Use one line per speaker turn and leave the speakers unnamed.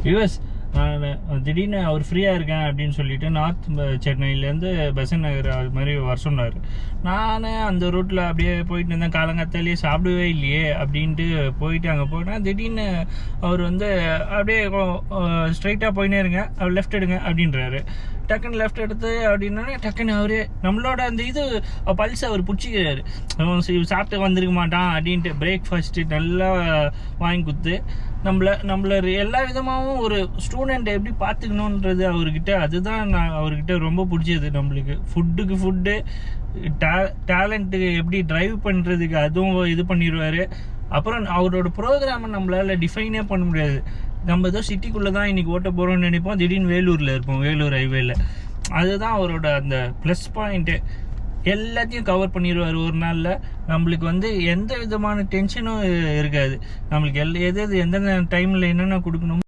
US திடீர்னு அவர் ஃப்ரீயாக இருக்கேன் அப்படின்னு சொல்லிட்டு நார்த் சென்னையிலேருந்து பெசன் நகர் அது மாதிரி வர சொன்னார். நான் அந்த ரூட்டில் அப்படியே போயிட்டு இருந்தேன். காலங்காத்தாலேயே சாப்பிடவே இல்லையே அப்படின்ட்டு போயிட்டு அங்கே போனேன். திடீர்னு அவர் வந்து அப்படியே ஸ்ட்ரைட்டாக போயினே இருங்க, லெஃப்ட் எடுங்க அப்படின்றாரு. டக்குன்னு லெஃப்ட் எடுத்து அப்படின்னா டக்குன்னு அவரே நம்மளோட அந்த இது பல்ஸ் அவர் பிடிச்சிக்கிறாரு. சாப்பிட்டு வந்திருக்க மாட்டான் அப்படின்ட்டு பிரேக்ஃபாஸ்ட்டு நல்லா வாங்கி கொடுத்து நம்மள எல்லா விதமாகவும் ஒரு ஸ்டூடெண்ட் எப்படி பார்த்துக்கணுன்றது அவர்கிட்ட, அதுதான் நான் அவர்கிட்ட ரொம்ப பிடிச்சது. நம்மளுக்கு ஃபுட்டு டேலண்ட்டுக்கு எப்படி டிரைவ் பண்ணுறதுக்கு அதுவும் இது பண்ணிடுவார். அப்புறம் அவரோட ப்ரோக்ராமை நம்மளால் டிஃபைனே பண்ண முடியாது. நம்ம ஏதோ சிட்டிக்குள்ளே தான் இன்றைக்கி ஓட்ட போகிறோம்னு நினைப்போம், திடீர்னு வேலூரில் இருப்போம், வேலூர் ஹைவேல. அதுதான் அவரோட அந்த ப்ளஸ் பாயிண்ட்டு. எல்லாத்தையும் கவர் பண்ணிடுவார் ஒரு நாளில். நம்மளுக்கு வந்து எந்த விதமான டென்ஷனும் இருக்காது. நம்மளுக்கு எந்தெந்த டைமில் என்னென்ன கொடுக்கணுமோ